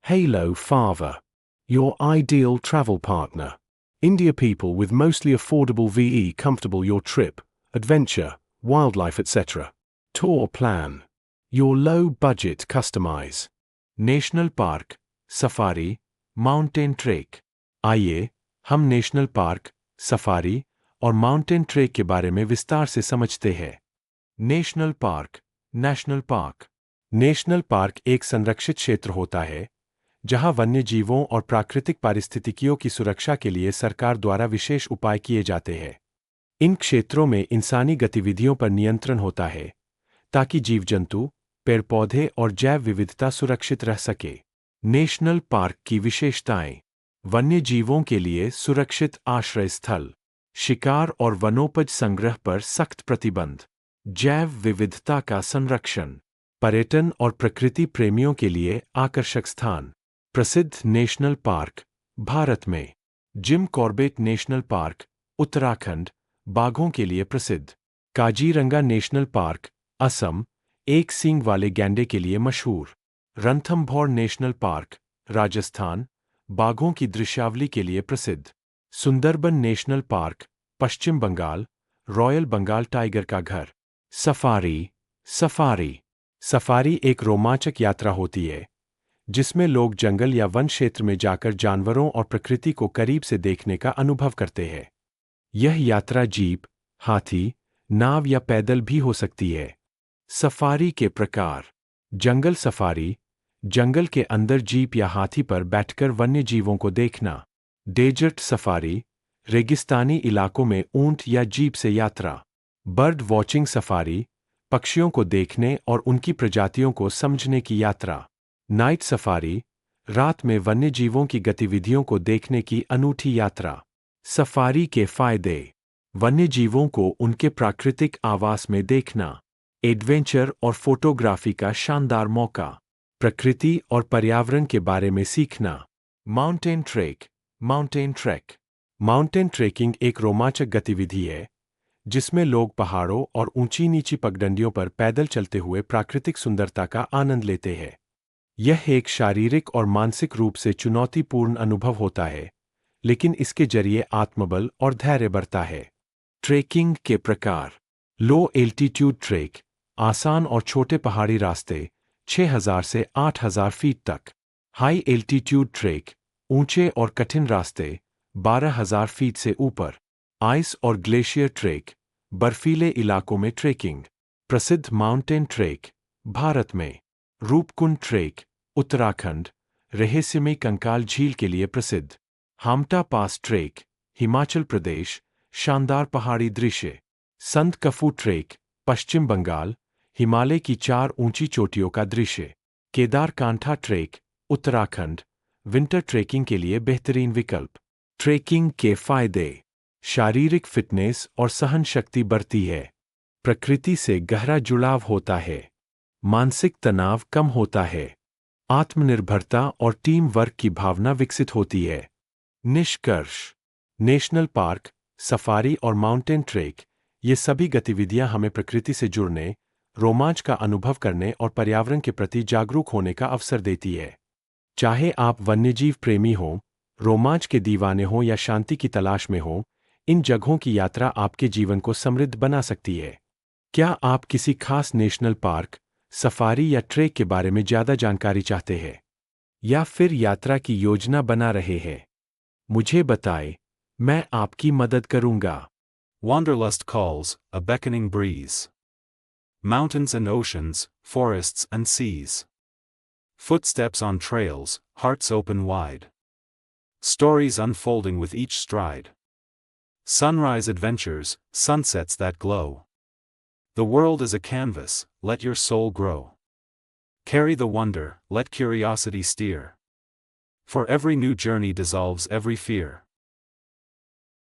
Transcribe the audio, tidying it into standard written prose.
Halo Fava. Your ideal travel partner. India people with mostly affordable VE comfortable your trip, adventure, wildlife etc. Tour plan. Your low budget customize. National park, safari, mountain trek. आइए हम national park, safari और mountain trek के बारे में विस्तार से समझते हैं। National park, national park. National park एक संरक्षित क्षेत्र होता है जहां वन्य जीवों और प्राकृतिक पारिस्थितिकियों की सुरक्षा के लिए सरकार द्वारा विशेष उपाय किए जाते हैं। इन क्षेत्रों में इंसानी गतिविधियों पर नियंत्रण होता है ताकि जीव जंतु, पेड़ पौधे और जैव विविधता सुरक्षित रह सके। नेशनल पार्क की विशेषताएं। वन्य जीवों के लिए सुरक्षित आश्रय स्थल, शिकार और वनोपज संग्रह पर सख्त प्रतिबंध, जैव विविधता का संरक्षण, पर्यटन और प्रकृति प्रेमियों के लिए आकर्षक स्थान। प्रसिद्ध नेशनल पार्क भारत में Jim Corbett national park, Uttarakhand, बाघों के लिए प्रसिद्ध। काजीरंगा नेशनल पार्क, असम, एक सींग वाले गैंडे के लिए मशहूर। रणथंभौर नेशनल पार्क, राजस्थान, बाघों की दृश्यावली के लिए प्रसिद्ध। सुंदरबन नेशनल पार्क, पश्चिम बंगाल, रॉयल बंगाल टाइगर का घर। सफारी। सफारी सफारी एक रोमांचक यात्रा होती है जिसमें लोग जंगल या वन क्षेत्र में जाकर जानवरों और प्रकृति को करीब से देखने का अनुभव करते हैं। यह यात्रा जीप, हाथी, नाव या पैदल भी हो सकती है। सफारी के प्रकार। जंगल सफारी, जंगल के अंदर जीप या हाथी पर बैठकर वन्य जीवों को देखना। डेजर्ट सफारी, रेगिस्तानी इलाकों में ऊंट या जीप से यात्रा। बर्ड वॉचिंग सफारी, पक्षियों को देखने और उनकी प्रजातियों को समझने की यात्रा। नाइट सफारी, रात में वन्य जीवों की गतिविधियों को देखने की अनूठी यात्रा। सफारी के फायदे। वन्य जीवों को उनके प्राकृतिक आवास में देखना। एडवेंचर और फोटोग्राफी का शानदार मौका। प्रकृति और पर्यावरण के बारे में सीखना। Mountain trek, mountain track. Mountain trekking एक रोमांचक गतिविधि है जिसमें लोग पहाड़ों और ऊंची नीची पगडंडियों पर पैदल चलते हुए प्राकृतिक सुंदरता का आनंद लेते हैं। यह एक शारीरिक और मानसिक रूप से चुनौतीपूर्ण अनुभव होता है, लेकिन इसके जरिए आत्मबल और धैर्य बढ़ता है। ट्रेकिंग के प्रकार। लो एल्टीट्यूड ट्रेक, आसान और छोटे पहाड़ी रास्ते, 6000 से 8000 फीट तक। हाई एल्टीट्यूड ट्रेक, ऊंचे और कठिन रास्ते, 12000 फीट से ऊपर। आइस और ग्लेशियर ट्रेक, बर्फीले इलाकों में ट्रेकिंग। प्रसिद्ध माउंटेन ट्रेक भारत में। रूपकुंड ट्रेक, उत्तराखंड, रहस्यमयी कंकाल झील के लिए प्रसिद्ध। हाम्टा पास ट्रेक, हिमाचल प्रदेश, शानदार पहाड़ी दृश्य। संत कफू ट्रेक, पश्चिम बंगाल, हिमालय की 4 ऊंची चोटियों का दृश्य। Kedarkantha trek, Uttarakhand, winter trekking के लिए बेहतरीन विकल्प। ट्रेकिंग के फायदे। शारीरिक फिटनेस और सहन शक्ति बढ़ती है। प्रकृति से गहरा जुड़ाव होता है। मानसिक तनाव कम होता है। आत्मनिर्भरता और टीम वर्क की भावना विकसित होती है। निष्कर्ष। नेशनल पार्क, सफारी और माउंटेन ट्रेक, ये सभी गतिविधियां हमें प्रकृति से जुड़ने, रोमांच का अनुभव करने और पर्यावरण के प्रति जागरूक होने का अवसर देती है। चाहे आप वन्यजीव प्रेमी हों, रोमांच के दीवाने हों या शांति की तलाश में हों, इन जगहों की यात्रा आपके जीवन को समृद्ध बना सकती है। क्या आप किसी खास नेशनल पार्क, सफारी या ट्रेक के बारे में ज़्यादा जानकारी चाहते हैं? या फिर यात्रा की योजना बना रहे हैं? मुझे बताएं, मैं आपकी मदद करूंगा। Wanderlust calls, a beckoning breeze. Mountains and oceans, forests and seas. Footsteps on trails, hearts open wide. Stories unfolding with each stride. Sunrise adventures, sunsets that glow. The world is a canvas, let your soul grow. Carry the wonder, let curiosity steer. For every new journey dissolves every fear.